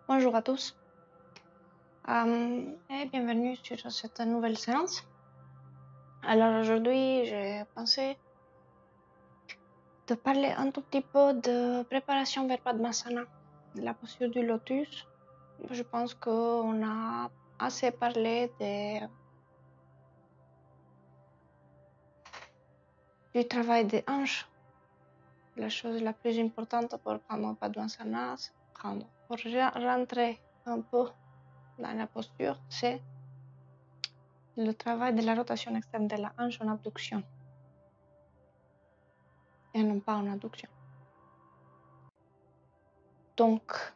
Bonjour à tous et bienvenue sur cette nouvelle séance. Alors aujourd'hui, j'ai pensé de parler un tout petit peu de préparation vers Padmasana, la posture du lotus. Je pense qu'on a assez parlé du travail des hanches. La chose la plus importante pour prendre Padmasana, pour rentrer un peu dans la posture, c'est le travail de la rotation externe de la hanche en abduction et non pas en adduction. Donc,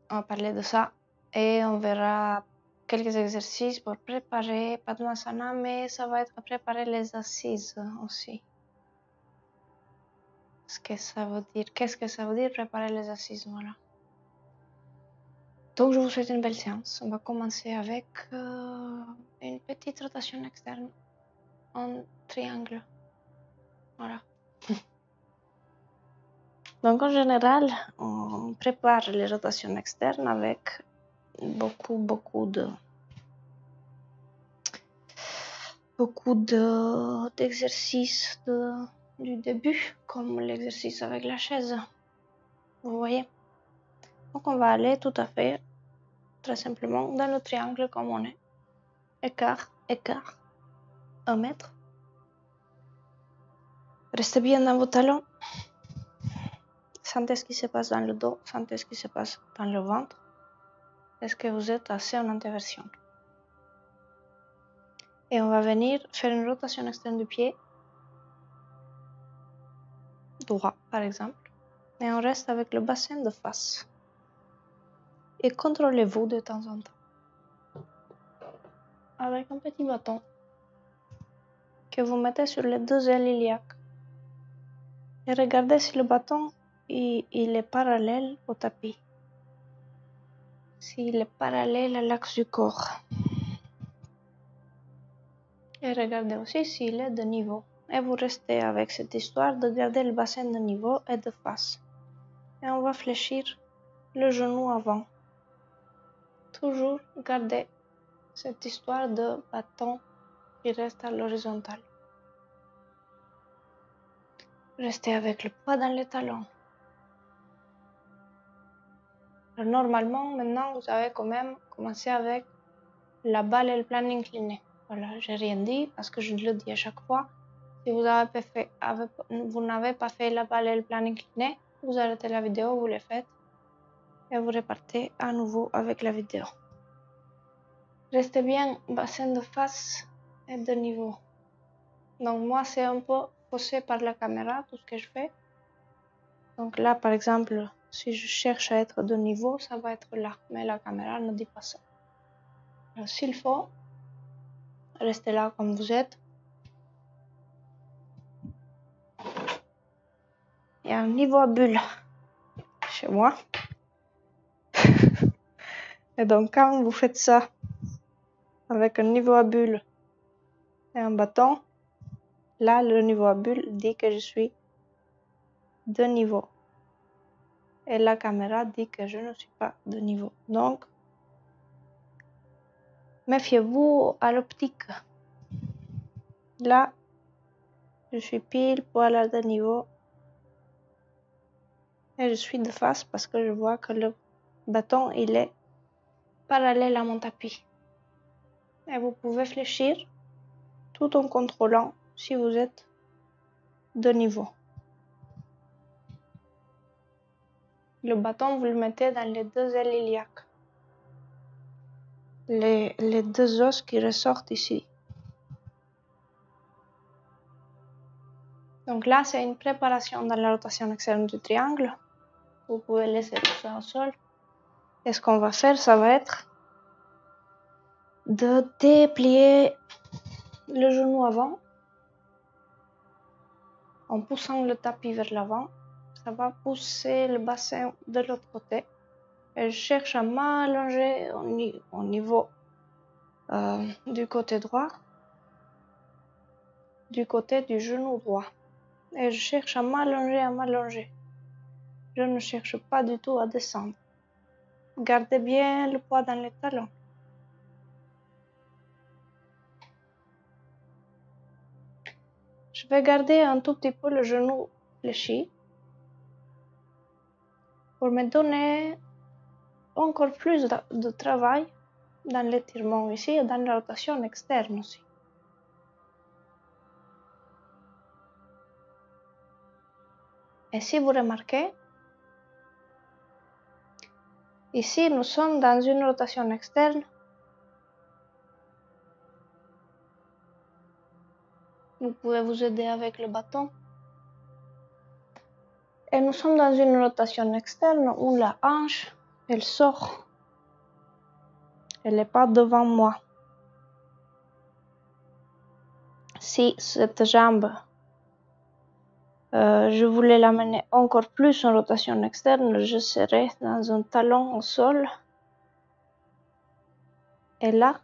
on va parler de ça et on verra quelques exercices pour préparer Padmasana, mais ça va être préparer les assises aussi. Qu'est-ce que ça veut dire préparer les assises, voilà. Donc, je vous souhaite une belle séance. On va commencer avec une petite rotation externe en triangle. Voilà. Donc, en général, on prépare les rotations externes avec beaucoup d'exercices du début, comme l'exercice avec la chaise. Vous voyez? Donc, on va aller tout à fait, très simplement, dans le triangle comme on est. Écart, 1 mètre. Restez bien dans vos talons. Sentez ce qui se passe dans le dos, sentez ce qui se passe dans le ventre. Est-ce que vous êtes assez en introversion? Et on va venir faire une rotation externe du pied droit, par exemple. Et on reste avec le bassin de face. Et contrôlez-vous de temps en temps. Avec un petit bâton que vous mettez sur les 2 ailes iliaques. Et regardez si le bâton il est parallèle au tapis. S'il est parallèle à l'axe du corps. Et regardez aussi s'il est de niveau. Et vous restez avec cette histoire de garder le bassin de niveau et de face. Et on va fléchir le genou avant. Toujours garder cette histoire de bâton qui reste à l'horizontale. Restez avec le poids dans les talons. Alors, normalement, maintenant, vous avez quand même commencé avec la balle et le plan incliné. Voilà, j'ai rien dit parce que je le dis à chaque fois. Si vous n'avez pas fait la balle et le plan incliné, vous arrêtez la vidéo, vous le faites et vous repartez à nouveau avec la vidéo. Restez bien bassin de face et de niveau. Donc moi, c'est un peu faussé par la caméra, tout ce que je fais. Donc là, par exemple, si je cherche à être de niveau, ça va être là. Mais la caméra ne dit pas ça. Alors, s'il faut, restez là comme vous êtes. Il y a un niveau à bulle chez moi. Et donc, quand vous faites ça avec un niveau à bulle et un bâton, là, le niveau à bulle dit que je suis de niveau. Et la caméra dit que je ne suis pas de niveau. Donc, méfiez-vous à l'optique. Là, je suis pile poil à de niveau. Et je suis de face parce que je vois que le bâton, il est parallèle à mon tapis. Et vous pouvez fléchir tout en contrôlant si vous êtes de niveau. Le bâton, vous le mettez dans les 2 ailes iliaques. Les 2 os qui ressortent ici. Donc là, c'est une préparation dans la rotation externe du triangle. Vous pouvez laisser tout ça au sol. Et ce qu'on va faire, ça va être de déplier le genou avant en poussant le tapis vers l'avant. Ça va pousser le bassin de l'autre côté. Et je cherche à m'allonger au niveau du côté droit, du côté du genou droit. Et je cherche à m'allonger. Je ne cherche pas du tout à descendre. Gardez bien le poids dans les talons. Je vais garder un tout petit peu le genou fléchi pour me donner encore plus de travail dans l'étirement ici et dans la rotation externe aussi. Et si vous remarquez, ici nous sommes dans une rotation externe. Vous pouvez vous aider avec le bâton. Et nous sommes dans une rotation externe où la hanche, elle sort. Elle n'est pas devant moi. Si cette jambe, je voulais l'amener encore plus en rotation externe, je serais dans un talon au sol. Et là,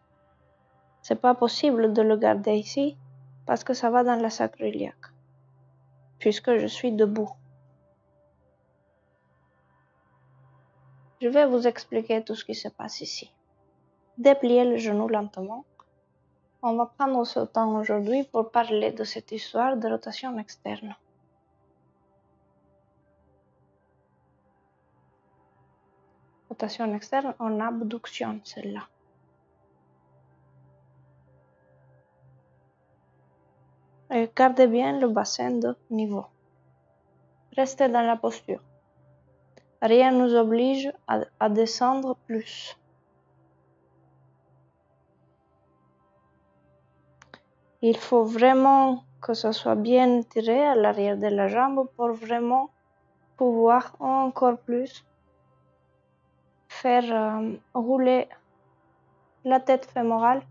c'est pas possible de le garder ici parce que ça va dans la sacro-iliaque, puisque je suis debout. Je vais vous expliquer tout ce qui se passe ici. Dépliez le genou lentement. On va prendre ce temps aujourd'hui pour parler de cette histoire de rotation externe. Rotation externe en abduction, celle-là. Et gardez bien le bassin de niveau. Restez dans la posture. Rien ne nous oblige à descendre plus. Il faut vraiment que ça soit bien tiré à l'arrière de la jambe pour vraiment pouvoir encore plus faire rouler la tête fémorale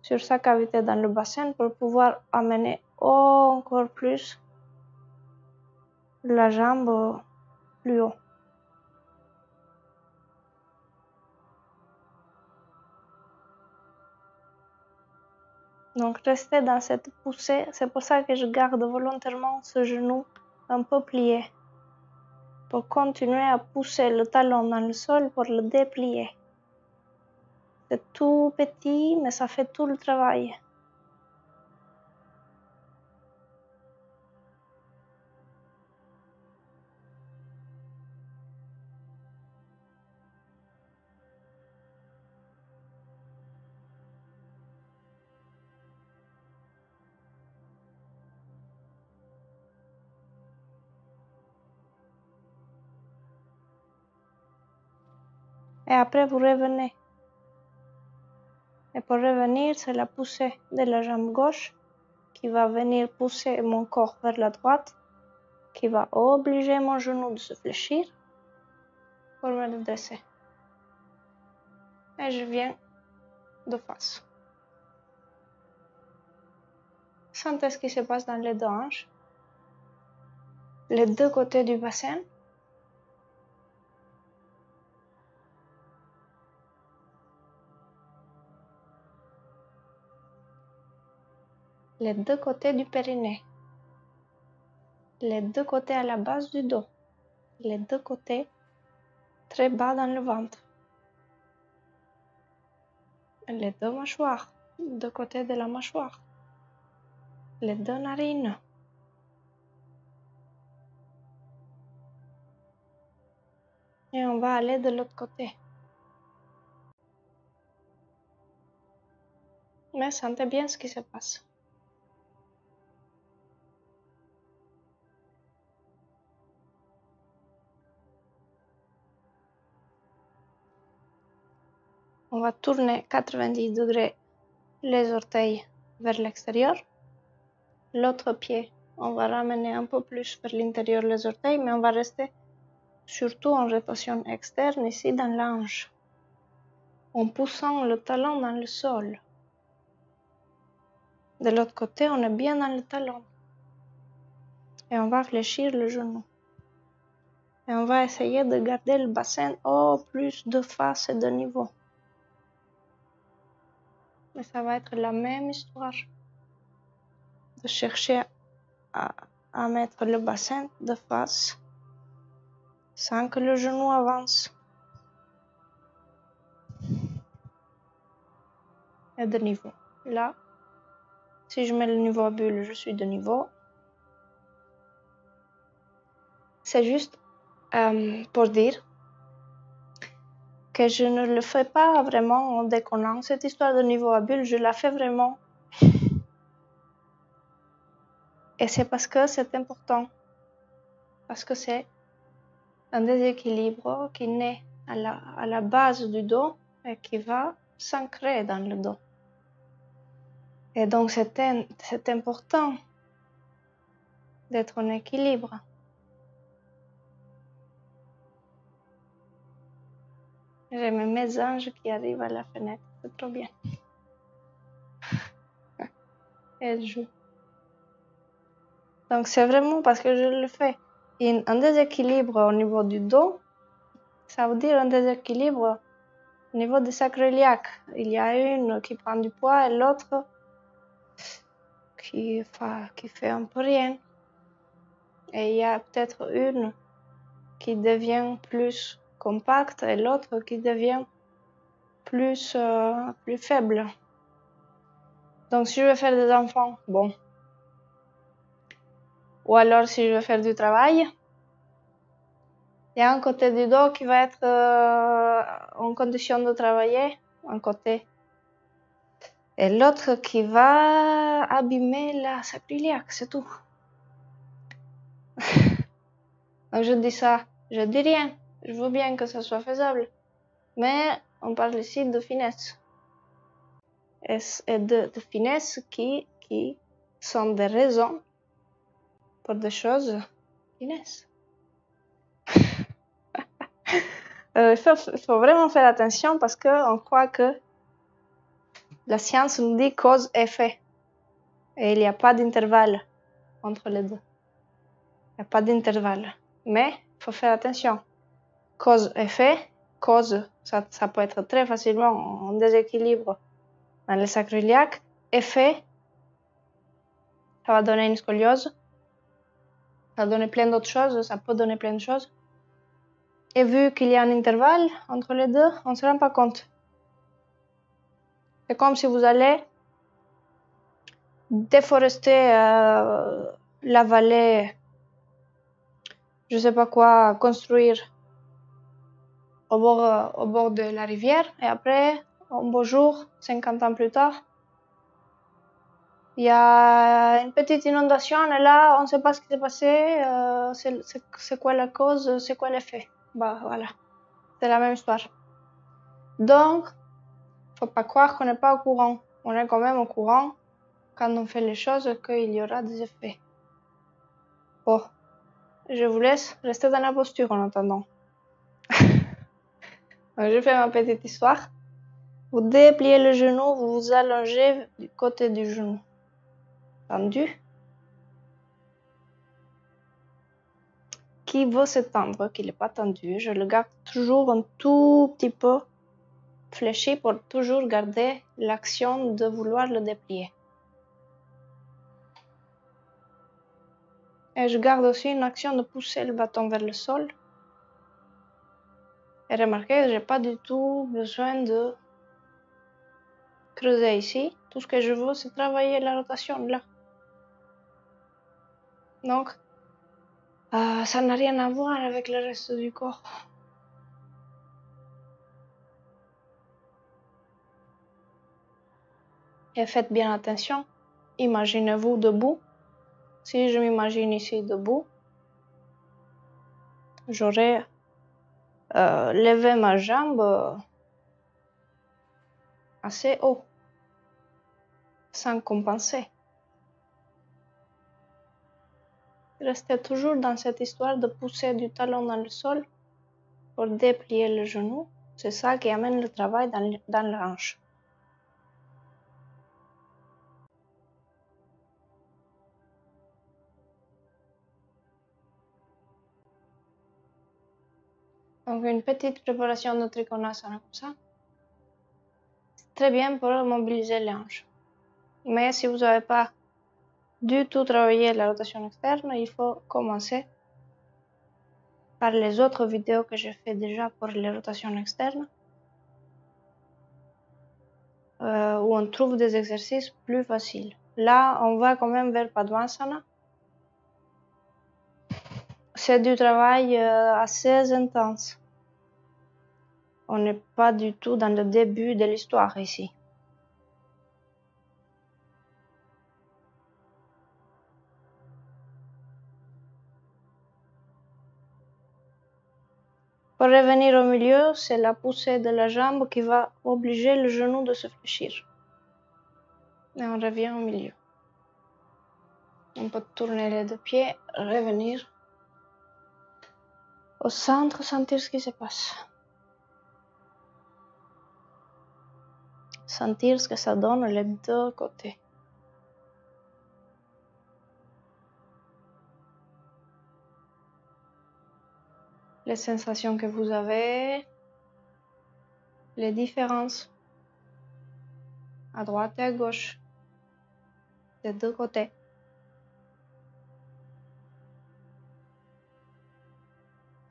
sur sa cavité dans le bassin pour pouvoir amener encore plus la jambe plus haut. Donc restez dans cette poussée, c'est pour ça que je garde volontairement ce genou un peu plié pour continuer à pousser le talon dans le sol pour le déplier. C'est tout petit, mais ça fait tout le travail. Et après, vous revenez. Et pour revenir, c'est la poussée de la jambe gauche qui va venir pousser mon corps vers la droite, qui va obliger mon genou de se fléchir pour me redresser. Et je viens de face. Sentez ce qui se passe dans les deux hanches, les deux côtés du bassin. Les deux côtés du périnée, les deux côtés à la base du dos, les deux côtés très bas dans le ventre, les deux mâchoires, deux côtés de la mâchoire, les deux narines. Et on va aller de l'autre côté. Mais sentez bien ce qui se passe. On va tourner 90 degrés les orteils vers l'extérieur. L'autre pied, on va ramener un peu plus vers l'intérieur les orteils, mais on va rester surtout en rotation externe ici dans la hanche, en poussant le talon dans le sol. De l'autre côté, on est bien dans le talon. Et on va fléchir le genou. Et on va essayer de garder le bassin au plus de face et de niveau. Mais ça va être la même histoire. De chercher à mettre le bassin de face sans que le genou avance. et de niveau. Là, si je mets le niveau à bulle, je suis de niveau. C'est juste pour dire que je ne le fais pas vraiment en déconnant. Cette histoire de niveau à bulle, je la fais vraiment. Et c'est parce que c'est important. Parce que c'est un déséquilibre qui naît à la base du dos et qui va s'ancrer dans le dos. Et donc c'est important d'être en équilibre. J'ai mes mésanges qui arrivent à la fenêtre, c'est trop bien. Elles jouent. Donc c'est vraiment parce que je le fais. Et un déséquilibre au niveau du dos, ça veut dire un déséquilibre au niveau des sacroiliaques. Il y a une qui prend du poids et l'autre qui fait un peu rien. Et il y a peut-être une qui devient plus compacte et l'autre qui devient plus faible. Donc si je veux faire des enfants, bon. Ou alors si je veux faire du travail, il y a un côté du dos qui va être en condition de travailler, un côté. Et l'autre qui va abîmer la sacroiliaque, c'est tout. Donc je dis ça, je dis rien. Je veux bien que ça soit faisable. Mais on parle ici de finesse. Et de finesse qui sont des raisons pour des choses finesse. Il faut vraiment faire attention parce qu'on croit que la science nous dit cause-effet. Et il n'y a pas d'intervalle entre les deux. Il n'y a pas d'intervalle. Mais il faut faire attention. Cause-effet, cause, ça peut être très facilement en déséquilibre dans les sacroiliaques. Effet, ça va donner une scoliose. Ça va donner plein d'autres choses, ça peut donner plein de choses. Et vu qu'il y a un intervalle entre les deux, on ne se rend pas compte. C'est comme si vous allez déforester la vallée, je sais pas quoi, construire au bord de la rivière. Et après, un beau jour, 50 ans plus tard, il y a une petite inondation et là, on ne sait pas ce qui s'est passé, c'est quoi la cause, c'est quoi l'effet. Bah voilà, c'est la même histoire. Donc, faut pas croire qu'on n'est pas au courant. On est quand même au courant quand on fait les choses qu'il y aura des effets. Bon, je vous laisse rester dans la posture en attendant. Je fais ma petite histoire. Vous dépliez le genou, vous vous allongez du côté du genou. Tendu. Qui veut s'étendre, qui n'est pas tendu, je le garde toujours un tout petit peu fléchi pour toujours garder l'action de vouloir le déplier. Et je garde aussi une action de pousser le bâton vers le sol. Et remarquez, je n'ai pas du tout besoin de creuser ici. Tout ce que je veux, c'est travailler la rotation là. Donc, ça n'a rien à voir avec le reste du corps. Et faites bien attention. Imaginez-vous debout. Si je m'imagine ici debout, j'aurais levé ma jambe assez haut, sans compenser. Restez toujours dans cette histoire de pousser du talon dans le sol pour déplier le genou. C'est ça qui amène le travail dans la hanche. Donc une petite préparation de Trikonasana comme ça. C'est très bien pour mobiliser les hanches. Mais si vous n'avez pas du tout travaillé la rotation externe, il faut commencer par les autres vidéos que j'ai fait déjà pour les rotations externes. où on trouve des exercices plus faciles. Là, on va quand même vers Padmasana. C'est du travail assez intense. On n'est pas du tout dans le début de l'histoire ici. Pour revenir au milieu, c'est la poussée de la jambe qui va obliger le genou de se fléchir. Et on revient au milieu. On peut tourner les deux pieds, revenir au centre, sentir ce qui se passe. Sentir ce que ça donne les deux côtés. Les sensations que vous avez, les différences à droite et à gauche, des deux côtés.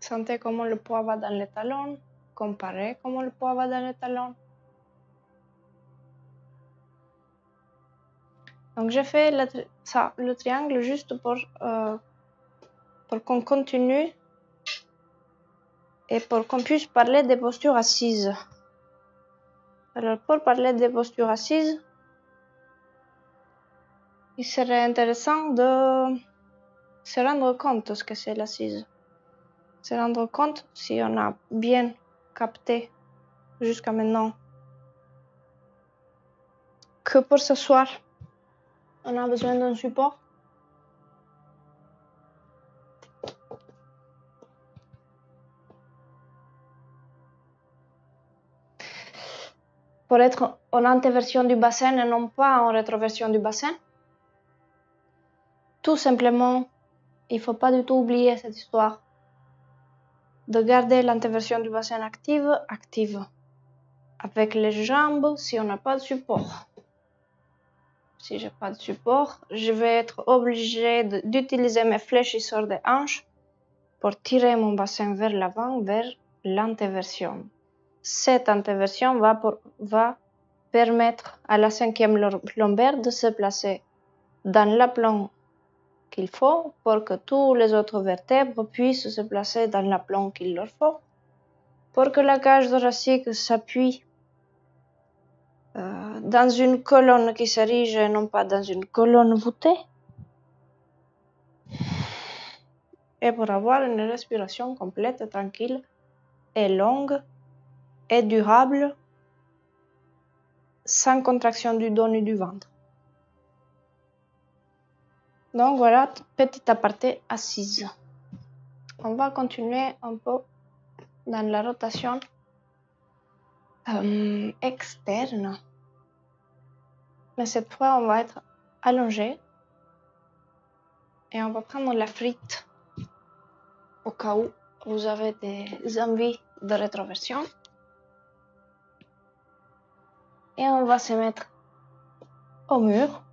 Sentez comment le poids va dans les talons, comparez comment le poids va dans les talons. Donc j'ai fait le triangle juste pour qu'on continue et pour qu'on puisse parler des postures assises. Alors pour parler des postures assises, il serait intéressant de se rendre compte de ce que c'est l'assise. Se rendre compte si on a bien capté jusqu'à maintenant que pour s'asseoir, on a besoin d'un support. Pour être en antéversion du bassin et non pas en rétroversion du bassin. Tout simplement, il ne faut pas du tout oublier cette histoire de garder l'antéversion du bassin active. Avec les jambes si on n'a pas de support. Si j'ai pas de support, je vais être obligée d'utiliser mes fléchisseurs de hanches pour tirer mon bassin vers l'avant, vers l'antéversion. Cette antéversion va permettre à la cinquième lombaire de se placer dans l'aplomb qu'il faut pour que tous les autres vertèbres puissent se placer dans l'aplomb qu'il leur faut, pour que la cage thoracique s'appuie dans une colonne qui s'érige et non pas dans une colonne voûtée, et pour avoir une respiration complète, tranquille et longue et durable, sans contraction du dos ni du ventre. Donc voilà, petit aparté assise. On va continuer un peu dans la rotation externe. Mais cette fois, on va être allongé et on va prendre la frite au cas où vous avez des envies de rétroversion. Et on va se mettre au mur.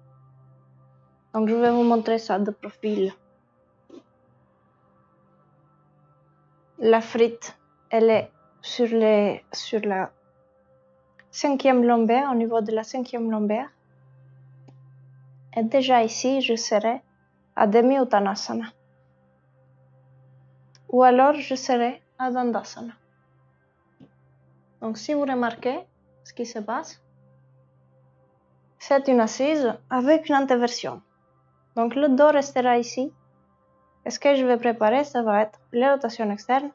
Donc je vais vous montrer ça de profil. La frite, elle est sur la cinquième lombaire, au niveau de la cinquième lombaire. Et déjà ici, je serai à demi-uttanasana. Ou alors, je serai à dandasana. Donc si vous remarquez ce qui se passe, c'est une assise avec une antéversion. Donc le dos restera ici. Et ce que je vais préparer, ça va être les rotations externes.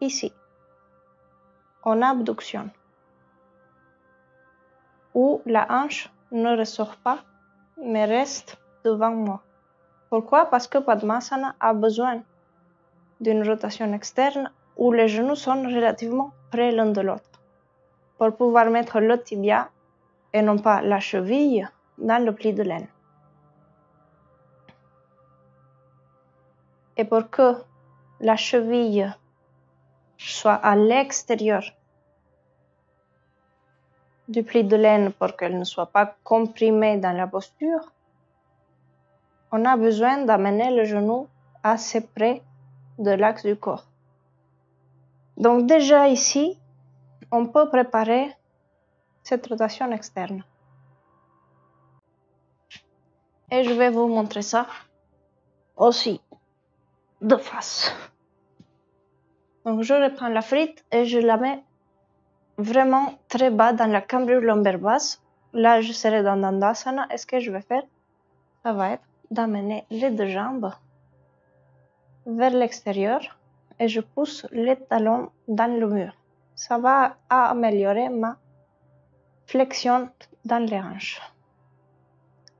Ici, en abduction, où la hanche ne ressort pas, mais reste devant moi. Pourquoi? Parce que Padmasana a besoin d'une rotation externe où les genoux sont relativement près l'un de l'autre, pour pouvoir mettre le tibia et non pas la cheville dans le pli de laine. Et pour que la cheville soit à l'extérieur du pli de laine pour qu'elle ne soit pas comprimée dans la posture, on a besoin d'amener le genou assez près de l'axe du corps. Donc déjà ici, on peut préparer cette rotation externe. Et je vais vous montrer ça aussi de face. Donc je reprends la frite et je la mets vraiment très bas dans la cambrure lombaire basse. Là, je serai dans Dandasana. Et ce que je vais faire, ça va être d'amener les deux jambes vers l'extérieur et je pousse les talons dans le mur. Ça va améliorer ma flexion dans les hanches.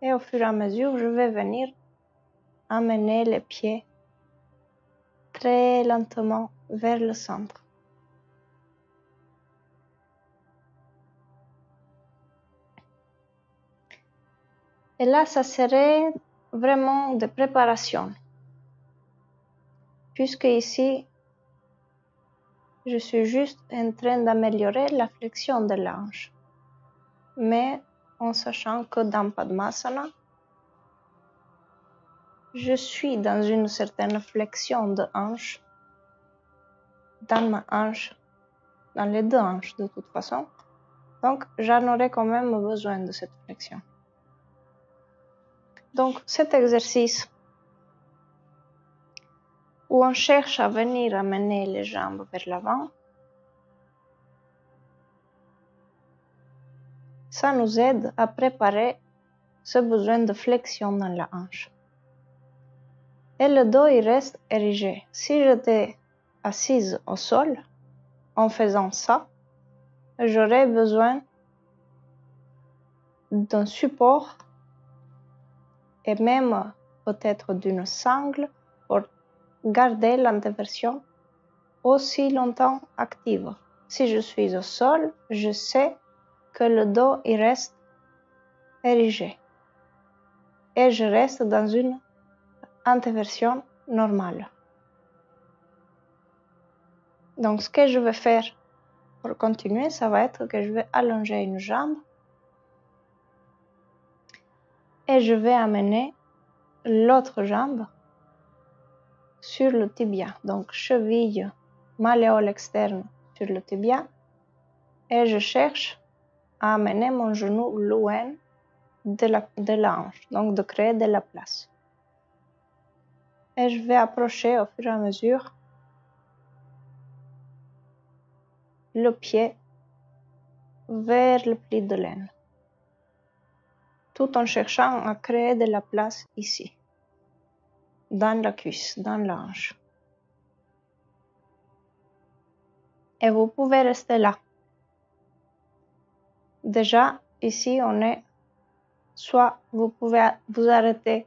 Et au fur et à mesure, je vais venir amener les pieds très lentement vers le centre. Et là, ça serait vraiment de préparation. Puisque ici, je suis juste en train d'améliorer la flexion de la hanche. Mais en sachant que dans Padmasana, je suis dans une certaine flexion de hanche, dans ma hanche, dans les deux hanches de toute façon. Donc, j'en aurai quand même besoin de cette flexion. Donc, cet exercice où on cherche à venir amener les jambes vers l'avant, ça nous aide à préparer ce besoin de flexion dans la hanche. Et le dos, il reste érigé. Si j'étais assise au sol, en faisant ça, j'aurais besoin d'un support et même peut-être d'une sangle pour garder l'antéversion aussi longtemps active. Si je suis au sol, je sais que le dos il reste érigé et je reste dans une antéversion normale. Donc ce que je vais faire pour continuer, ça va être que je vais allonger une jambe et je vais amener l'autre jambe sur le tibia. Donc cheville, malléole externe sur le tibia et je cherche à amener mon genou loin de la hanche, donc de créer de la place. Et je vais approcher au fur et à mesure le pied vers le pli de laine, tout en cherchant à créer de la place ici, dans la cuisse, dans la hanche. Et vous pouvez rester là. Déjà, ici, on est soit vous pouvez vous arrêter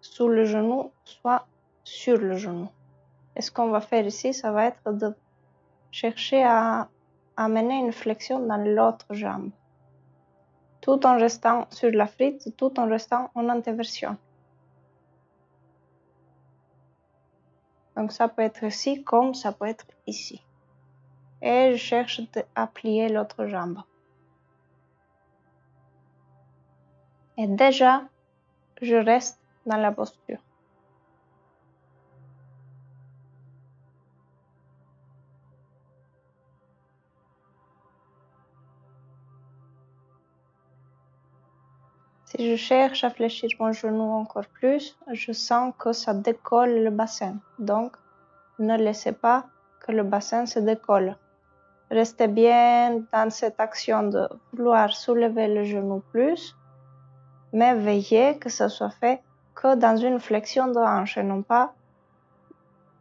sous le genou, soit sur le genou. Et ce qu'on va faire ici, ça va être de chercher à amener une flexion dans l'autre jambe, tout en restant sur la frite, tout en restant en antéversion. Donc ça peut être ici comme ça peut être ici. Et je cherche à plier l'autre jambe. Et déjà, je reste dans la posture. Si je cherche à fléchir mon genou encore plus, je sens que ça décolle le bassin. Donc, ne laissez pas que le bassin se décolle. Restez bien dans cette action de vouloir soulever le genou plus, mais veillez que ça soit fait que dans une flexion de hanche et non pas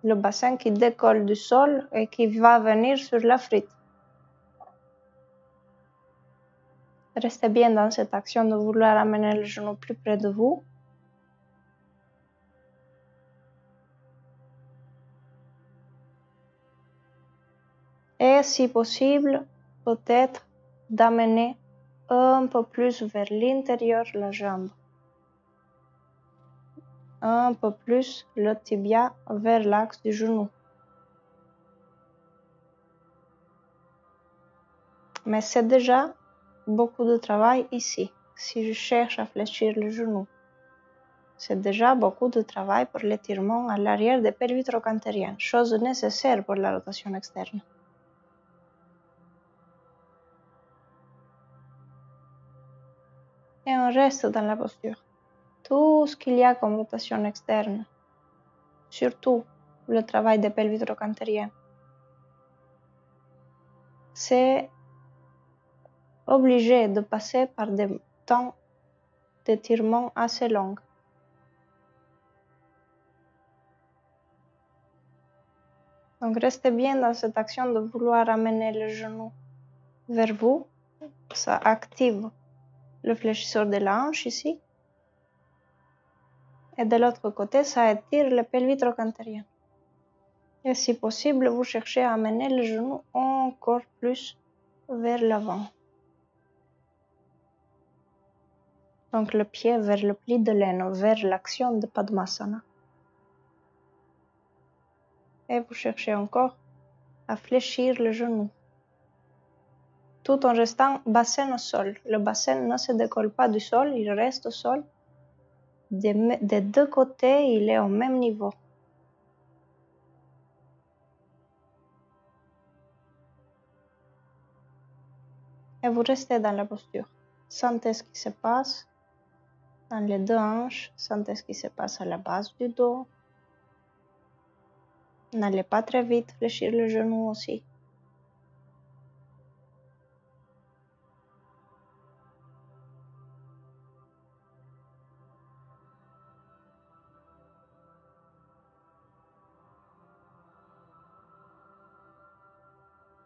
le bassin qui décolle du sol et qui va venir sur la frite. Restez bien dans cette action de vouloir amener le genou plus près de vous. Et si possible, peut-être d'amener un peu plus vers l'intérieur la jambe. Un peu plus le tibia vers l'axe du genou. Mais c'est déjà beaucoup de travail ici, si je cherche à fléchir le genou. C'est déjà beaucoup de travail pour l'étirement à l'arrière des pelvis trochanteriennes, chose nécessaire pour la rotation externe. Et on reste dans la posture. Tout ce qu'il y a comme rotation externe, surtout le travail des pelvis trochanteriennes, c'est obligé de passer par des temps d'étirement assez longs. Donc restez bien dans cette action de vouloir amener le genou vers vous. Ça active le fléchisseur de la hanche ici. Et de l'autre côté, ça étire le pelvis trochanterien. Et si possible, vous cherchez à amener le genou encore plus vers l'avant. Donc le pied vers le pli de l'aine, vers l'action de Padmasana. Et vous cherchez encore à fléchir le genou, tout en restant bassin au sol. Le bassin ne se décolle pas du sol, il reste au sol. Des deux côtés, il est au même niveau. Et vous restez dans la posture. Sentez ce qui se passe dans les deux hanches, sentez ce qui se passe à la base du dos. N'allez pas très vite, fléchir le genou aussi.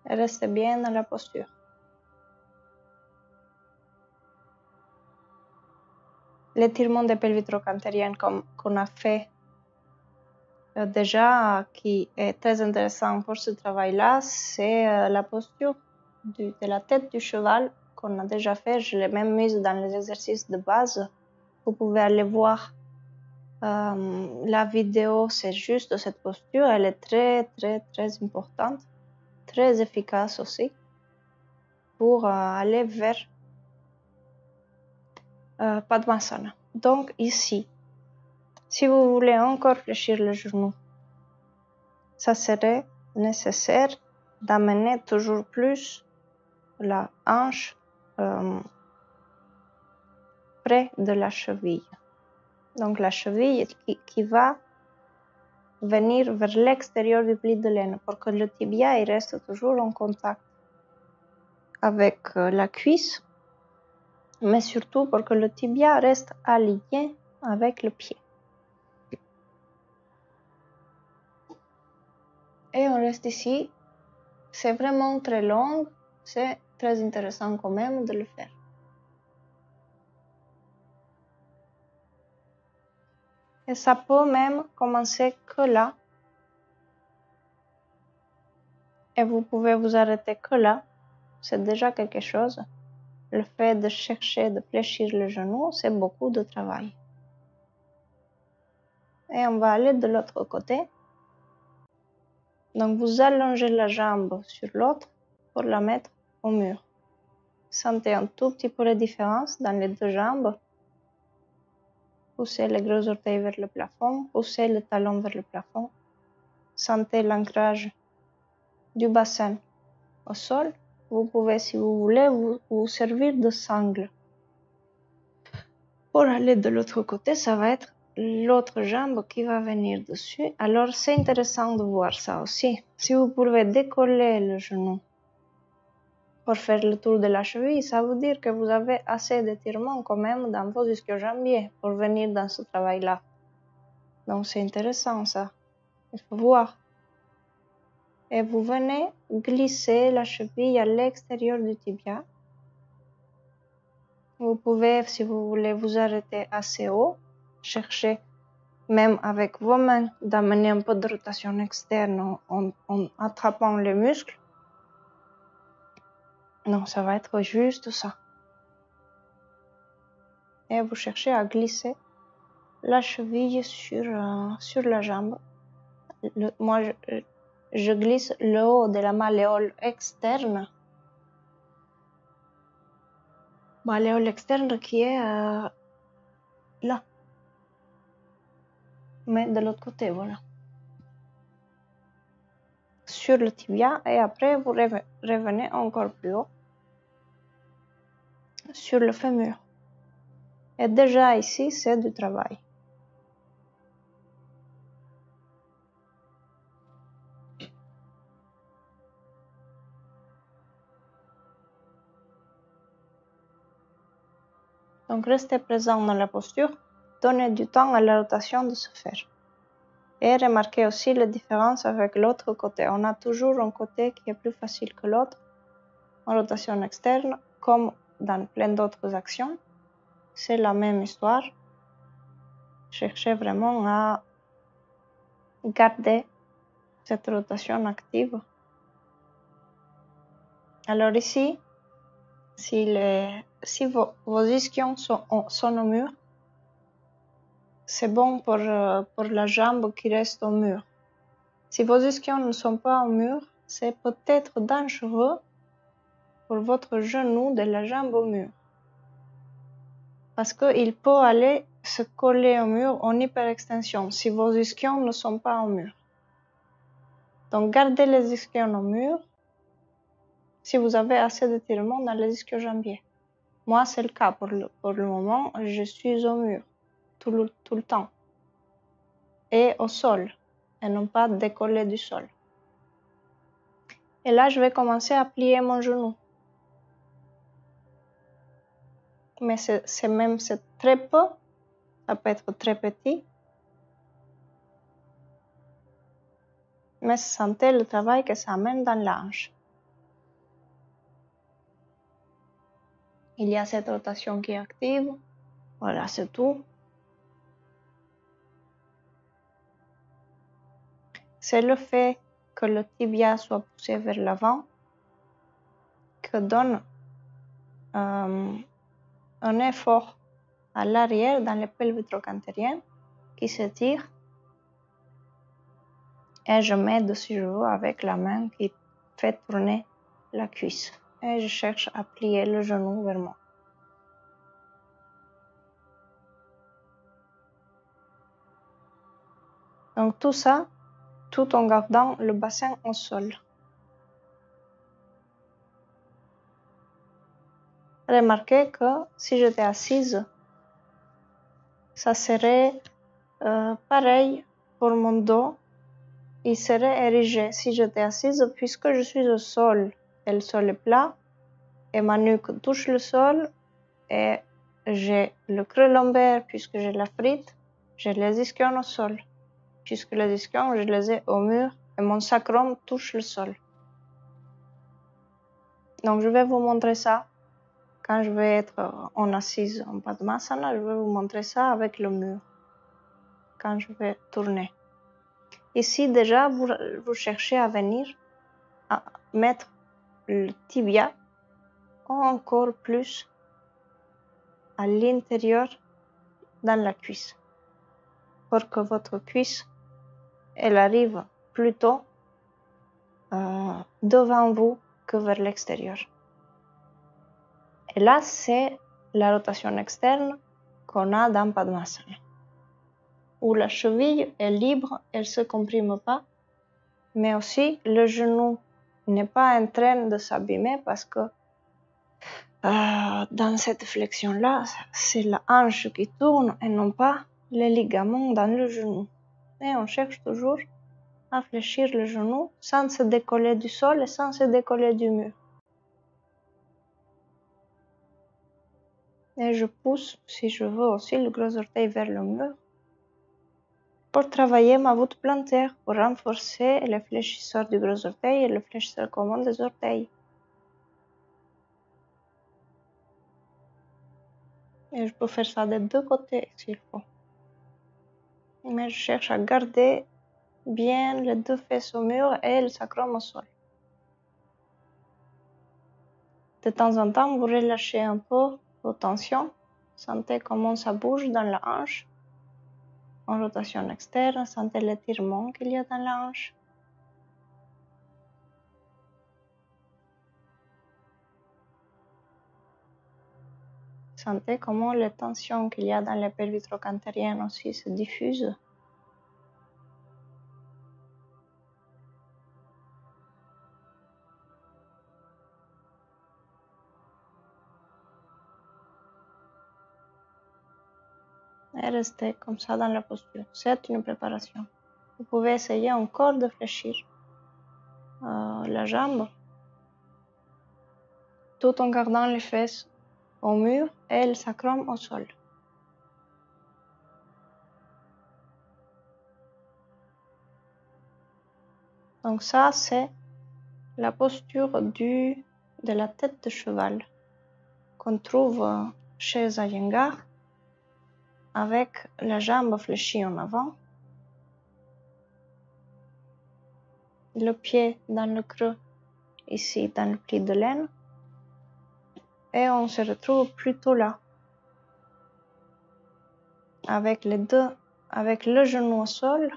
Et restez bien dans la posture. L'étirement des pelvis trochanteriennes qu'on a fait déjà, qui est très intéressant pour ce travail-là, c'est la posture de la tête du cheval qu'on a déjà fait. Je l'ai même mise dans les exercices de base. Vous pouvez aller voir la vidéo, c'est juste cette posture. Elle est très, très, très importante, très efficace aussi pour aller vers Padmasana. Donc ici, si vous voulez encore fléchir le genou, ça serait nécessaire d'amener toujours plus la hanche près de la cheville. Donc la cheville qui va venir vers l'extérieur du pli de l'aine pour que le tibia il reste toujours en contact avec la cuisse, mais surtout pour que le tibia reste aligné avec le pied. Et on reste ici. C'est vraiment très long, c'est très intéressant quand même de le faire. Et ça peut même commencer que là. Et vous pouvez vous arrêter que là. C'est déjà quelque chose. Le fait de chercher de fléchir le genou, c'est beaucoup de travail. Et on va aller de l'autre côté. Donc vous allongez la jambe sur l'autre pour la mettre au mur. Sentez un tout petit peu la différence dans les deux jambes. Poussez les gros orteils vers le plafond, poussez le talon vers le plafond. Sentez l'ancrage du bassin au sol. Vous pouvez, si vous voulez, vous servir de sangle. Pour aller de l'autre côté, ça va être l'autre jambe qui va venir dessus. Alors, c'est intéressant de voir ça aussi. Si vous pouvez décoller le genou pour faire le tour de la cheville, ça veut dire que vous avez assez d'étirement quand même dans vos ischio-jambiers pour venir dans ce travail-là. Donc, c'est intéressant ça. Il faut voir. Et vous venez glisser la cheville à l'extérieur du tibia. Vous pouvez, si vous voulez, vous arrêter assez haut, chercher même avec vos mains d'amener un peu de rotation externe en attrapant les muscles. Non, ça va être juste ça. Et vous cherchez à glisser la cheville sur la jambe. Moi, je glisse le haut de la malléole externe. Malléole externe qui est là. Mais de l'autre côté, voilà. Sur le tibia et après vous revenez encore plus haut sur le fémur. Et déjà ici, c'est du travail. Donc, restez présent dans la posture, donnez du temps à la rotation de se faire. Et remarquez aussi la différence avec l'autre côté. On a toujours un côté qui est plus facile que l'autre en rotation externe, comme dans plein d'autres actions. C'est la même histoire. Cherchez vraiment à garder cette rotation active. Alors ici, si vos ischions sont au mur, c'est bon pour la jambe qui reste au mur. Si vos ischions ne sont pas au mur, c'est peut-être dangereux pour votre genou de la jambe au mur. Parce qu'il peut aller se coller au mur en hyperextension si vos ischions ne sont pas au mur. Donc gardez les ischions au mur si vous avez assez d'étirement dans les ischio-jambiers. Moi, c'est le cas pour le moment. Je suis au mur tout le temps. Et au sol. Et non pas décollé du sol. Et là, je vais commencer à plier mon genou. Mais c'est très peu. Ça peut être très petit. Mais sentez le travail que ça amène dans l'ange. Il y a cette rotation qui est active. Voilà, c'est tout. C'est le fait que le tibia soit poussé vers l'avant que donne un effort à l'arrière dans les pelvis trochanteriennes qui s'étire. Et je m'aide si je veux avec la main qui fait tourner la cuisse. Et je cherche à plier le genou vers moi. Donc tout ça, tout en gardant le bassin au sol. Remarquez que si j'étais assise, ça serait pareil pour mon dos. Il serait érigé si j'étais assise puisque je suis au sol et le sol est plat et ma nuque touche le sol et j'ai le creux lombaire puisque j'ai la frite, j'ai les ischions au sol puisque les ischions je les ai au mur et mon sacrum touche le sol. Donc je vais vous montrer ça quand je vais être en assise en Padmasana, je vais vous montrer ça avec le mur quand je vais tourner. Ici déjà vous cherchez à venir à mettre le tibia encore plus à l'intérieur dans la cuisse pour que votre cuisse elle arrive plutôt devant vous que vers l'extérieur. Et là, c'est la rotation externe qu'on a dans Padmasana, où la cheville est libre, elle ne se comprime pas, mais aussi le genou n'est pas en train de s'abîmer parce que dans cette flexion-là, c'est la hanche qui tourne et non pas les ligaments dans le genou. Et on cherche toujours à fléchir le genou sans se décoller du sol et sans se décoller du mur. Et je pousse, si je veux aussi, le gros orteil vers le mur pour travailler ma voûte plantaire, pour renforcer les fléchisseurs du gros orteil et le fléchisseur commun des orteils. Et je peux faire ça des deux côtés s'il faut. Mais je cherche à garder bien les deux fesses au mur et le sacrum au sol. De temps en temps, vous relâchez un peu vos tensions. Sentez comment ça bouge dans la hanche. En rotation externe, sentez l'étirement qu'il y a dans la hanche. Sentez comment les tensions qu'il y a dans les pelvis trochanteriennes aussi se diffusent. et rester comme ça dans la posture. C'est une préparation. Vous pouvez essayer encore de fléchir la jambe tout en gardant les fesses au mur et le sacrum au sol. Donc ça, c'est la posture de la tête de cheval qu'on trouve chez Iyengar, avec la jambe fléchie en avant, le pied dans le creux, ici dans le pli de laine, et on se retrouve plutôt là, avec les deux, avec le genou au sol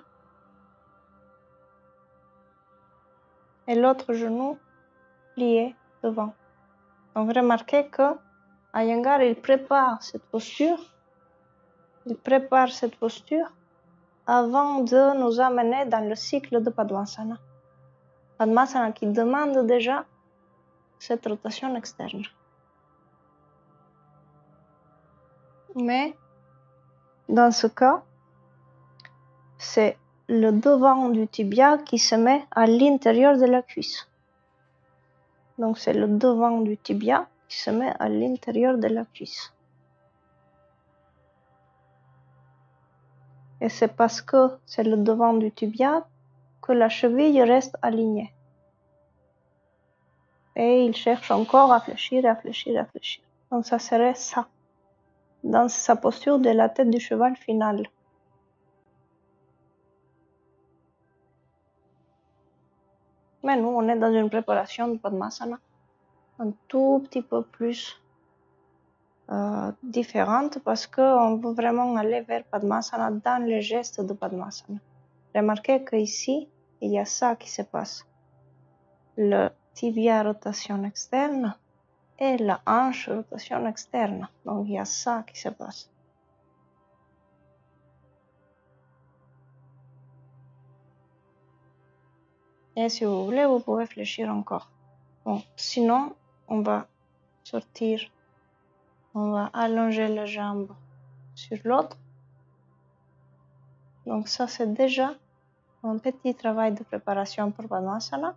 et l'autre genou plié devant. Donc remarquez que Iyengar, il prépare cette posture avant de nous amener dans le cycle de Padmasana. Padmasana qui demande déjà cette rotation externe. Mais dans ce cas, c'est le devant du tibia qui se met à l'intérieur de la cuisse. Donc c'est le devant du tibia qui se met à l'intérieur de la cuisse. Et c'est parce que c'est le devant du tibia que la cheville reste alignée. Et il cherche encore à fléchir, à fléchir, à fléchir. Donc ça serait ça, dans sa posture de la tête du cheval finale. Mais nous, on est dans une préparation de Padmasana un tout petit peu plus différente parce qu'on veut vraiment aller vers Padmasana dans les gestes de Padmasana. Remarquez qu'ici, il y a ça qui se passe. Le tibia rotation externe et la hanche rotation externe. Donc il y a ça qui se passe. Et si vous voulez, vous pouvez fléchir encore. Bon, sinon, on va sortir, on va allonger la jambe sur l'autre. Donc ça, c'est déjà un petit travail de préparation pour Padmasana.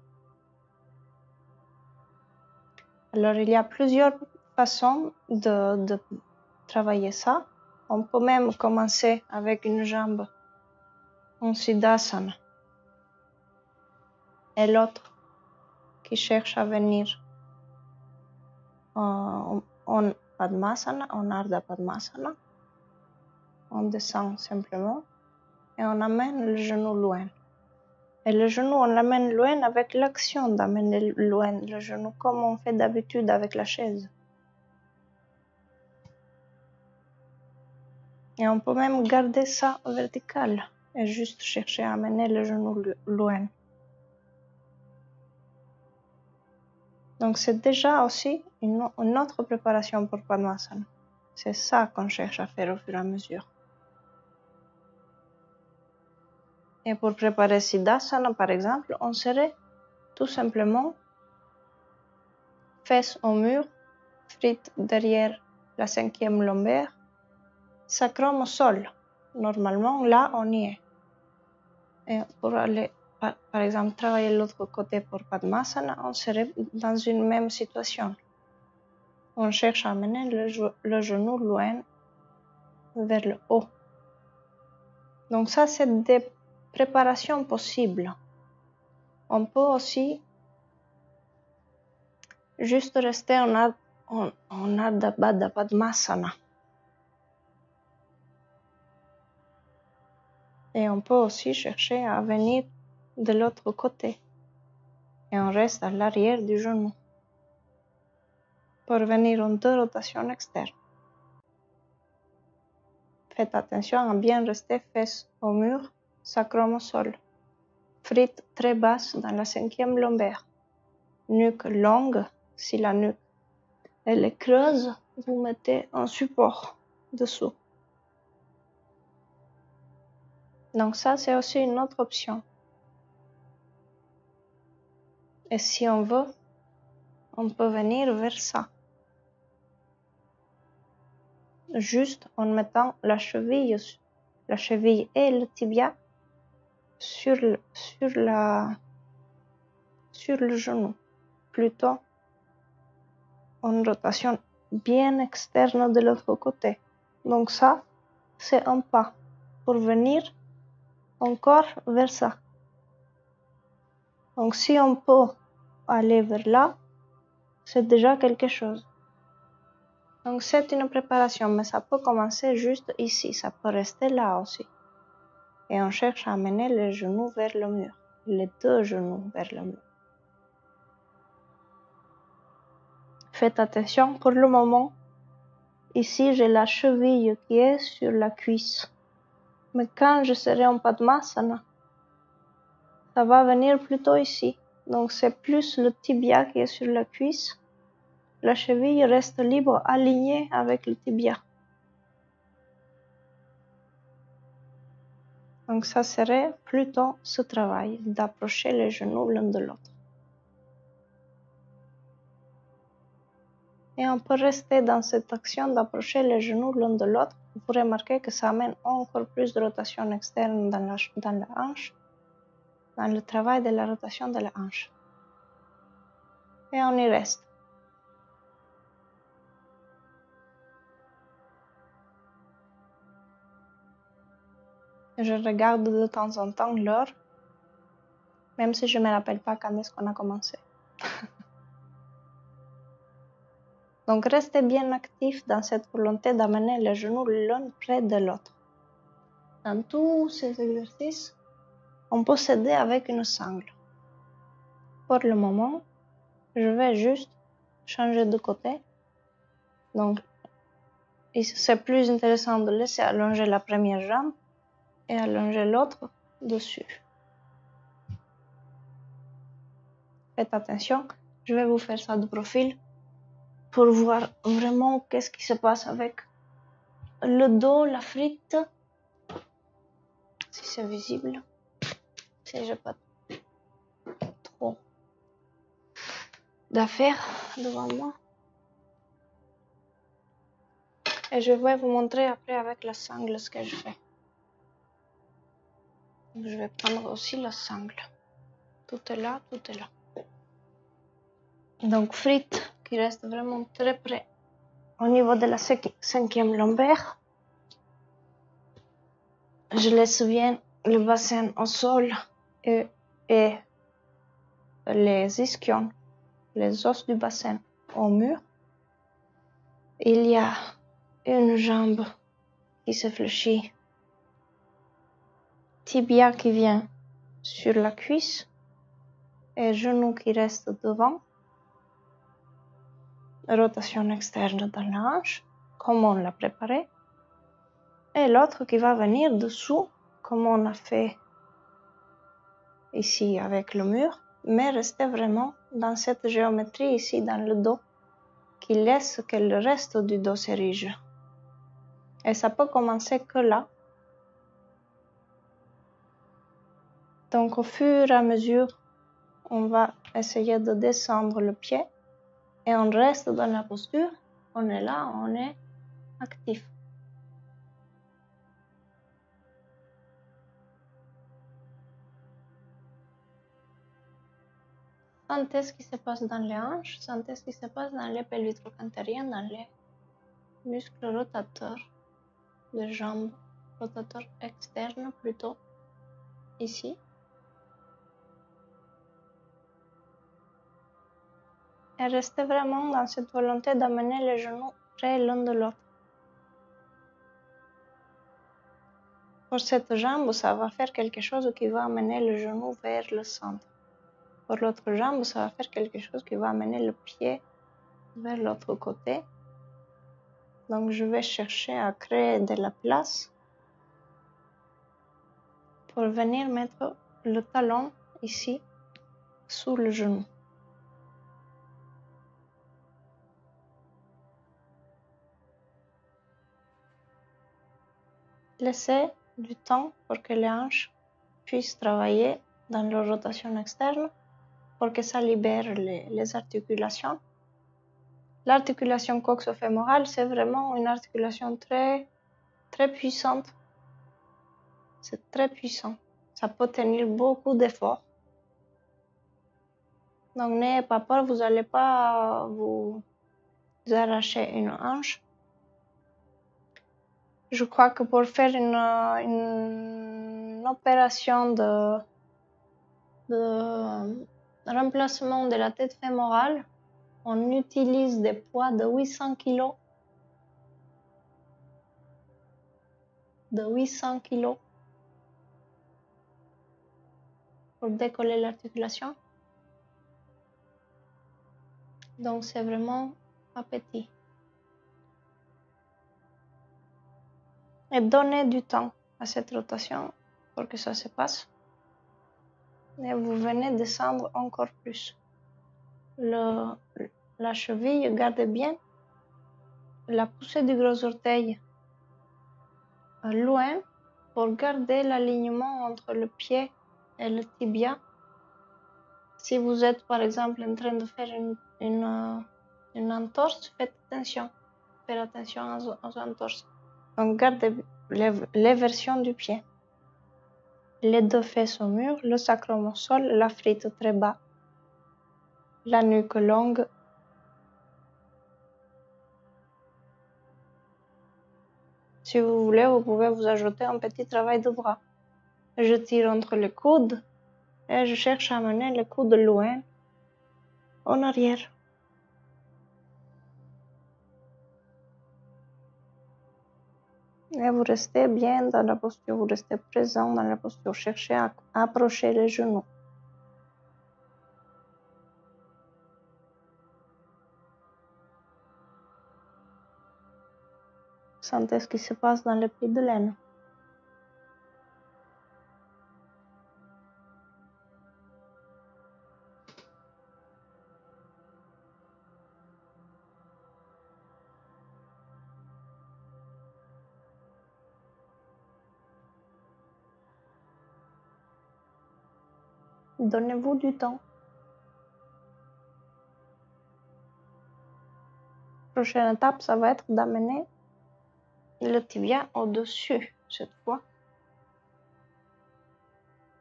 Alors, il y a plusieurs façons de travailler ça. On peut même commencer avec une jambe en Siddhasana et l'autre qui cherche à venir en Padmasana, en Ardha Padmasana. On descend simplement et on amène le genou loin. Et le genou, on l'amène loin avec l'action d'amener loin le genou, comme on fait d'habitude avec la chaise. Et on peut même garder ça vertical et juste chercher à amener le genou loin. Donc c'est déjà aussi une autre préparation pour Padmasana. C'est ça qu'on cherche à faire au fur et à mesure. Et pour préparer Siddhasana, par exemple, on serait tout simplement fesses au mur, frites derrière la 5e lombaire, sacrum au sol. Normalement, là, on y est. Et pour aller, par exemple, travailler l'autre côté pour Padmasana, on serait dans une même situation. On cherche à amener le genou loin vers le haut. Donc ça, c'est des préparations possibles. On peut aussi juste rester en Ardha Baddha Padmasana. Et on peut aussi chercher à venir de l'autre côté. Et on reste à l'arrière du genou pour venir en 2 rotations externes. Faites attention à bien rester fesses au mur, sacrum au sol. Frites très basses dans la 5e lombaire. Nuque longue, si la nuque elle est creuse, vous mettez un support dessous. Donc ça, c'est aussi une autre option. Et si on veut, on peut venir vers ça. juste en mettant la cheville et le tibia sur le genou, plutôt en rotation bien externe de l'autre côté. Donc ça, c'est un pas pour venir encore vers ça. Donc si on peut aller vers là, c'est déjà quelque chose. Donc c'est une préparation, mais ça peut commencer juste ici, ça peut rester là aussi. Et on cherche à amener les genoux vers le mur, les deux genoux vers le mur. Faites attention, pour le moment, ici j'ai la cheville qui est sur la cuisse. Mais quand je serai en Padmasana, ça va venir plutôt ici. Donc c'est plus le tibia qui est sur la cuisse. La cheville reste libre, alignée avec le tibia. Donc ça serait plutôt ce travail d'approcher les genoux l'un de l'autre. Et on peut rester dans cette action d'approcher les genoux l'un de l'autre. Vous remarquez que ça amène encore plus de rotation externe dans la hanche, dans le travail de la rotation de la hanche. Et on y reste. Je regarde de temps en temps l'heure, même si je ne me rappelle pas quand est-ce qu'on a commencé. Donc restez bien actifs dans cette volonté d'amener les genoux l'un près de l'autre. Dans tous ces exercices, on peut s'aider avec une sangle. Pour le moment, je vais juste changer de côté. Donc, c'est plus intéressant de laisser allonger la première jambe et allonger l'autre dessus. Faites attention, je vais vous faire ça de profil pour voir vraiment qu'est-ce qui se passe avec le dos, la frite, si c'est visible, si j'ai pas trop d'affaires devant moi. Et je vais vous montrer après avec la sangle ce que je fais. Donc, je vais prendre aussi la sangle. Tout est là, tout est là. Donc frite qui reste vraiment très près au niveau de la cinquième lombaire. Je laisse bien le bassin au sol et les ischions, les os du bassin au mur. Il y a une jambe qui se fléchit, tibia qui vient sur la cuisse et genou qui reste devant. Rotation externe dans la hanche, comme on l'a préparé. Et l'autre qui va venir dessous, comme on a fait ici avec le mur, mais rester vraiment dans cette géométrie ici dans le dos, qui laisse que le reste du dos s'érige. Et ça peut commencer que là. Donc au fur et à mesure, on va essayer de descendre le pied et on reste dans la posture. On est là, on est actif. Sentez ce qui se passe dans les hanches, sentez ce qui se passe dans les pelvitrocanteriens, dans les muscles rotateurs des jambes, rotateurs externes plutôt, ici. Et restez vraiment dans cette volonté d'amener les genoux près l'un de l'autre. Pour cette jambe, ça va faire quelque chose qui va amener le genou vers le centre. Pour l'autre jambe, ça va faire quelque chose qui va amener le pied vers l'autre côté. Donc je vais chercher à créer de la place pour venir mettre le talon ici sous le genou. Laissez du temps pour que les hanches puissent travailler dans leur rotation externe pour que ça libère les articulations. L'articulation coxo-fémorale, c'est vraiment une articulation très puissante. C'est très puissant. Ça peut tenir beaucoup d'efforts. Donc, n'ayez pas peur, vous n'allez pas vous arracher une hanche. Je crois que pour faire une opération de remplacement de la tête fémorale, on utilise des poids de 800 kg. Pour décoller l'articulation. Donc, c'est vraiment pas petit. Et donnez du temps à cette rotation pour que ça se passe. Et vous venez descendre encore plus. La cheville, gardez bien la poussée du gros orteil loin pour garder l'alignement entre le pied et le tibia. Si vous êtes par exemple en train de faire une entorse, faites attention. Faites attention aux entorses. Donc gardez les versions du pied. Les deux fesses au mur, le sacrum au sol, la frite très bas, la nuque longue. Si vous voulez, vous pouvez vous ajouter un petit travail de bras. Je tire entre les coudes et je cherche à amener les coudes loin en arrière. Et vous restez bien dans la posture, vous restez présent dans la posture. Cherchez à approcher les genoux. Sentez ce qui se passe dans les plis de laine. Donnez-vous du temps. Prochaine étape, ça va être d'amener le tibia au-dessus, cette fois,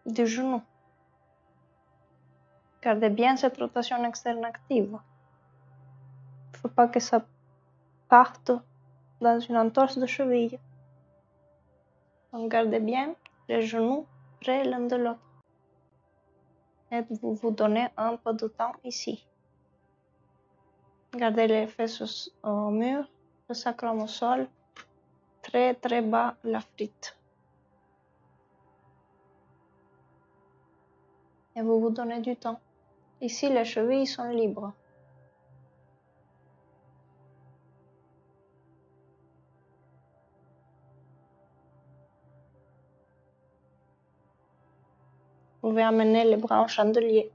du genou. Gardez bien cette rotation externe active. Il ne faut pas que ça parte dans une entorse de cheville. Donc gardez bien les genoux près l'un de l'autre. Et vous vous donnez un peu de temps ici. Gardez les fesses au mur, le sacrum au sol, très très bas la frite. Et vous vous donnez du temps. Ici, les chevilles sont libres. Vous pouvez amener les bras en chandelier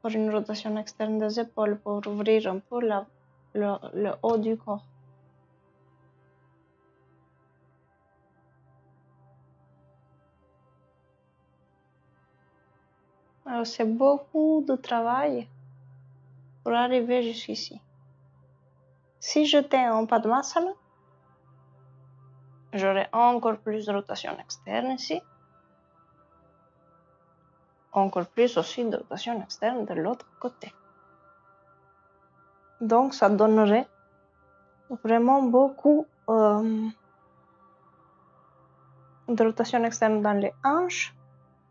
pour une rotation externe des épaules pour ouvrir un peu le haut du corps. Alors, c'est beaucoup de travail pour arriver jusqu'ici. Si j'étais en Padmasana, j'aurais encore plus de rotation externe ici. Encore plus aussi de rotation externe de l'autre côté. Donc, ça donnerait vraiment beaucoup de rotation externe dans les hanches,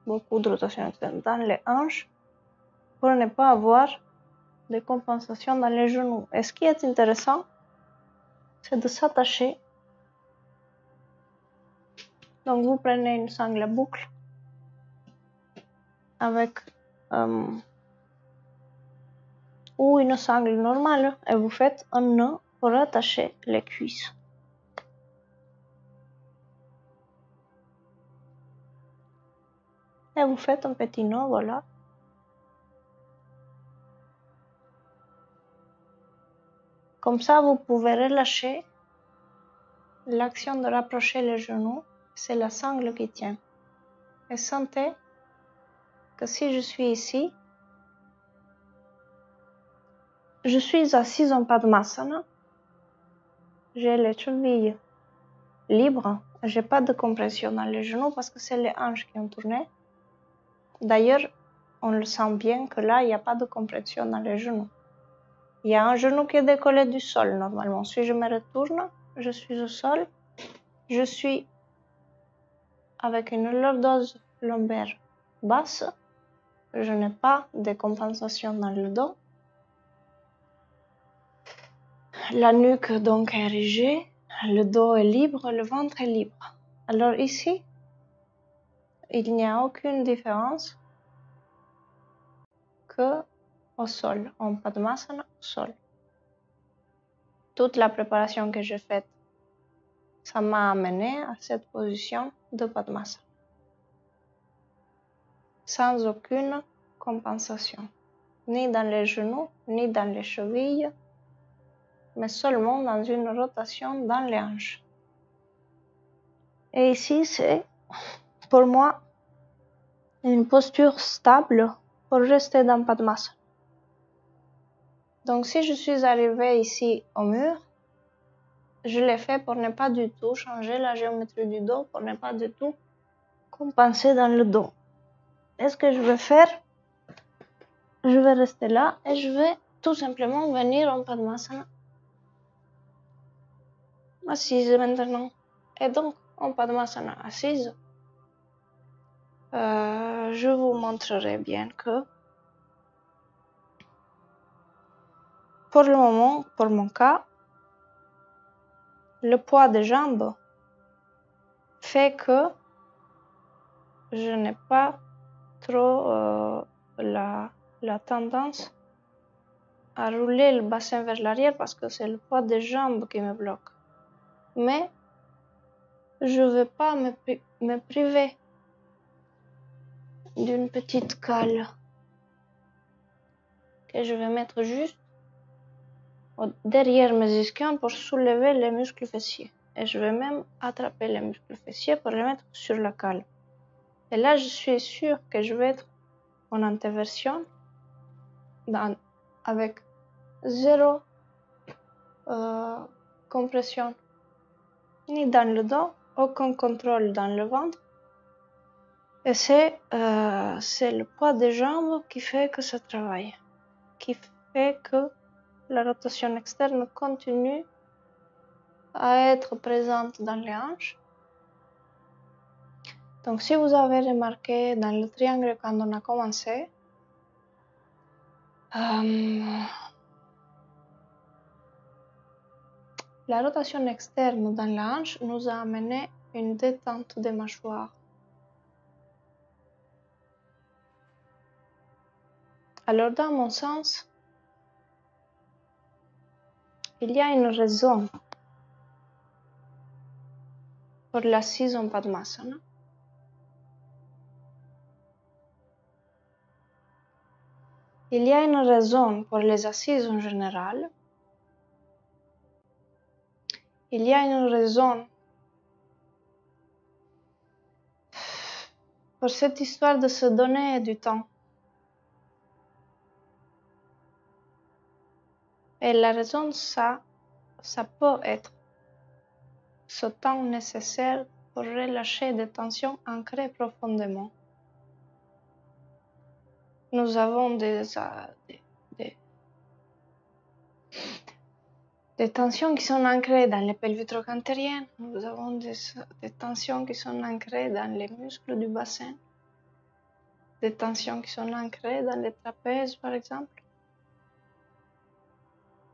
beaucoup de rotation externe dans les hanches, pour ne pas avoir de compensation dans les genoux. Et ce qui est intéressant, c'est de s'attacher. Donc, vous prenez une sangle à boucle avec ou une sangle normale et vous faites un nœud pour attacher les cuisses. Et vous faites un petit nœud, voilà. Comme ça, vous pouvez relâcher l'action de rapprocher les genoux. C'est la sangle qui tient. Et sentez que si je suis ici, je suis assise en Padmasana. J'ai les chevilles libres. J'ai pas de compression dans les genoux parce que c'est les hanches qui ont tourné. D'ailleurs, on le sent bien que là, il n'y a pas de compression dans les genoux. Il y a un genou qui est décollé du sol normalement. Si je me retourne, je suis au sol. Je suis avec une lordose lombaire basse. Je n'ai pas de compensation dans le dos. La nuque donc est érigée, le dos est libre, le ventre est libre. Alors ici, il n'y a aucune différence que au sol, en Padmasana au sol. Toute la préparation que j'ai faite, ça m'a amené à cette position de Padmasana. Sans aucune compensation, ni dans les genoux, ni dans les chevilles, mais seulement dans une rotation dans les hanches. Et ici, c'est pour moi une posture stable pour rester dans Padmasana. Donc si je suis arrivée ici au mur, je l'ai fait pour ne pas du tout changer la géométrie du dos, pour ne pas du tout compenser dans le dos. Et ce que je vais faire, je vais rester là et je vais tout simplement venir en Padmasana. Assise maintenant. Et donc, en Padmasana assise, je vous montrerai bien que pour le moment, pour mon cas, le poids des jambes fait que je n'ai pas trop la tendance à rouler le bassin vers l'arrière parce que c'est le poids des jambes qui me bloque. Mais je ne veux pas me priver d'une petite cale que je vais mettre juste derrière mes ischions pour soulever les muscles fessiers. Et je vais même attraper les muscles fessiers pour les mettre sur la cale. Et là, je suis sûre que je vais être en antéversion avec zéro compression, ni dans le dos, aucun contrôle dans le ventre. Et c'est le poids des jambes qui fait que ça travaille, qui fait que la rotation externe continue à être présente dans les hanches. Donc si vous avez remarqué dans le triangle quand on a commencé, la rotation externe dans la hanche nous a amené une détente des mâchoires. Alors dans mon sens, il y a une raison pour l'assise en Padmasana. Il y a une raison pour les assises en général. Il y a une raison pour cette histoire de se donner du temps. Et la raison, ça peut être ce temps nécessaire pour relâcher des tensions ancrées profondément. Nous avons des tensions qui sont ancrées dans les pelvis trochanteriennes. Nous avons des tensions qui sont ancrées dans les muscles du bassin. Des tensions qui sont ancrées dans les trapèzes, par exemple.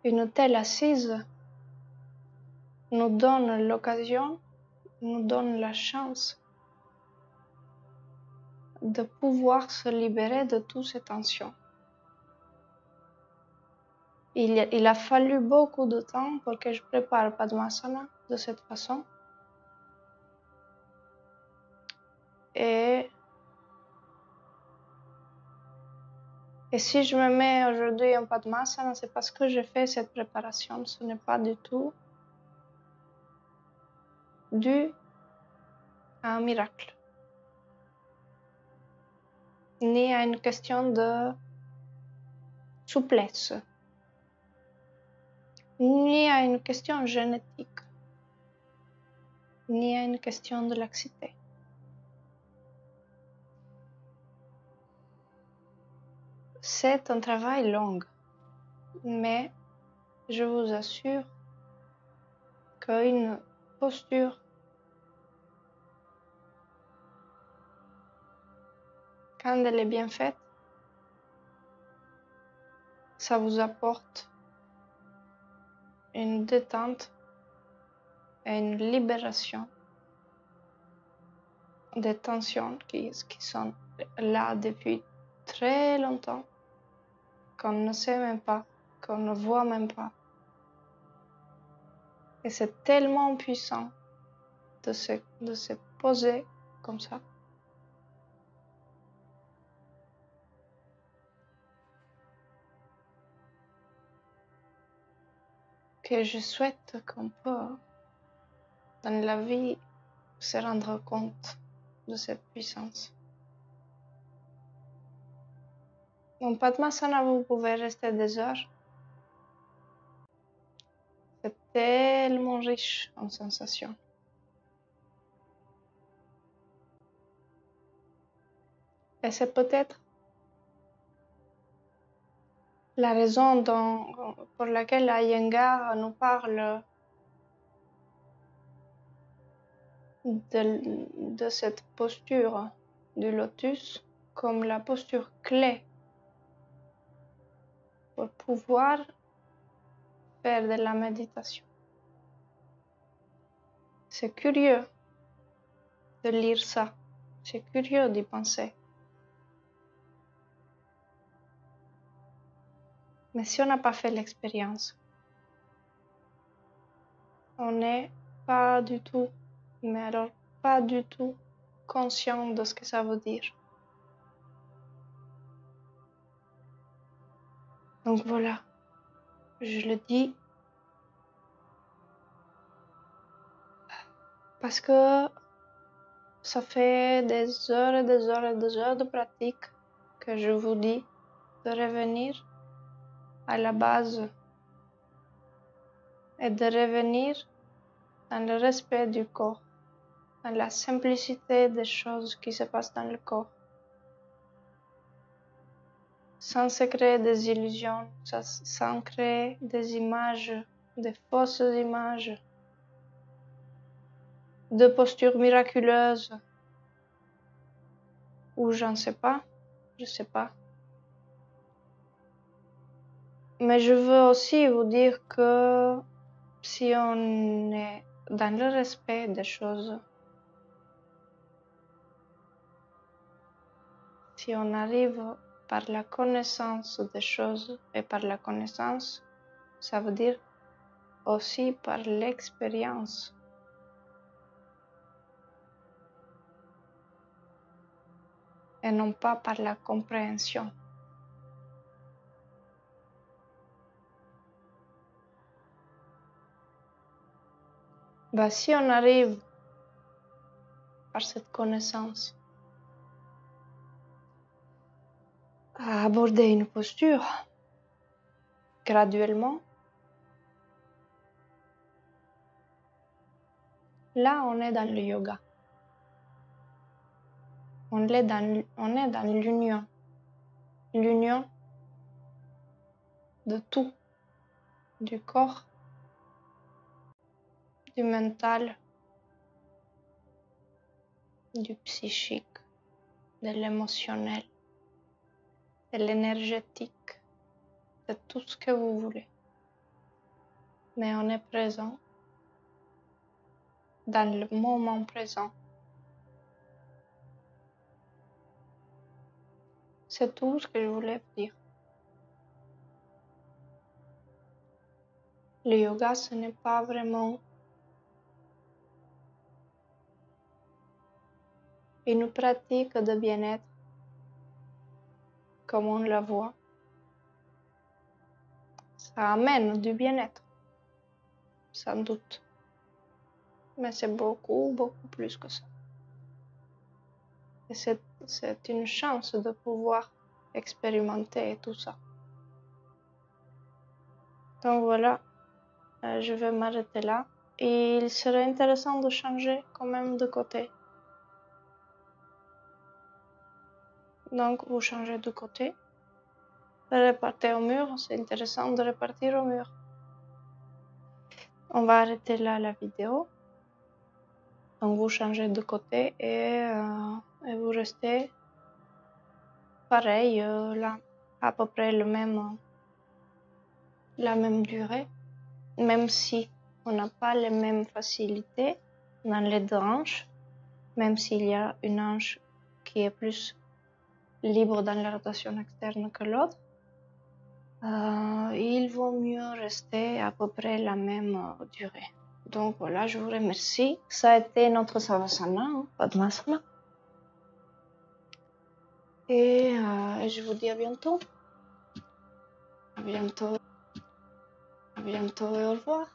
Une telle assise nous donne l'occasion, nous donne la chance de pouvoir se libérer de toutes ces tensions. Il a fallu beaucoup de temps pour que je prépare Padmasana de cette façon. Et si je me mets aujourd'hui en Padmasana, c'est parce que j'ai fait cette préparation. Ce n'est pas du tout dû à un miracle, ni à une question de souplesse. ni à une question génétique, ni à une question de laxité. C'est un travail long, mais je vous assure qu'une posture quand elle est bien faite, ça vous apporte une détente et une libération des tensions qui sont là depuis très longtemps, qu'on ne sait même pas, qu'on ne voit même pas. Et c'est tellement puissant de se poser comme ça. Que je souhaite qu'on peut, dans la vie, se rendre compte de cette puissance. En Padmasana, vous pouvez rester des heures. C'est tellement riche en sensations. Et c'est peut-être la raison pour laquelle Iyengar nous parle de cette posture du lotus comme la posture clé pour pouvoir faire de la méditation. C'est curieux de lire ça, c'est curieux d'y penser. Mais si on n'a pas fait l'expérience, on n'est pas du tout, mais alors pas du tout conscient de ce que ça veut dire. Donc voilà, je le dis parce que ça fait des heures et des heures et des heures de pratique que je vous dis de revenir à la base et de revenir dans le respect du corps, dans la simplicité des choses qui se passent dans le corps, sans se créer des illusions, sans créer des images, des fausses images, de postures miraculeuses, ou je ne sais pas, je sais pas. Mais je veux aussi vous dire que si on est dans le respect des choses, si on arrive par la connaissance des choses, et par la connaissance, ça veut dire aussi par l'expérience. Et non pas par la compréhension. Si on arrive par cette connaissance à aborder une posture graduellement, là on est dans le yoga. On est dans l'union. L'union de tout. Du corps, du mental, du psychique, de l'émotionnel, de l'énergétique, de tout ce que vous voulez. Mais on est présent dans le moment présent. C'est tout ce que je voulais vous dire. Le yoga, ce n'est pas vraiment une pratique de bien-être comme on la voit. Ça amène du bien-être, sans doute. Mais c'est beaucoup, beaucoup plus que ça. Et c'est une chance de pouvoir expérimenter tout ça. Donc voilà, je vais m'arrêter là. Et il serait intéressant de changer quand même de côté. Donc, vous changez de côté. Répartez au mur, c'est intéressant de répartir au mur. On va arrêter là la vidéo. Donc, vous changez de côté et vous restez pareil, là, à peu près la même durée, même si on n'a pas les mêmes facilités dans les deux hanches, même s'il y a une hanche qui est plus libre dans la rotation externe que l'autre. Il vaut mieux rester à peu près la même durée. Donc voilà, je vous remercie. Ça a été notre Savasana, Padmasana. Et je vous dis à bientôt. À bientôt. À bientôt et au revoir.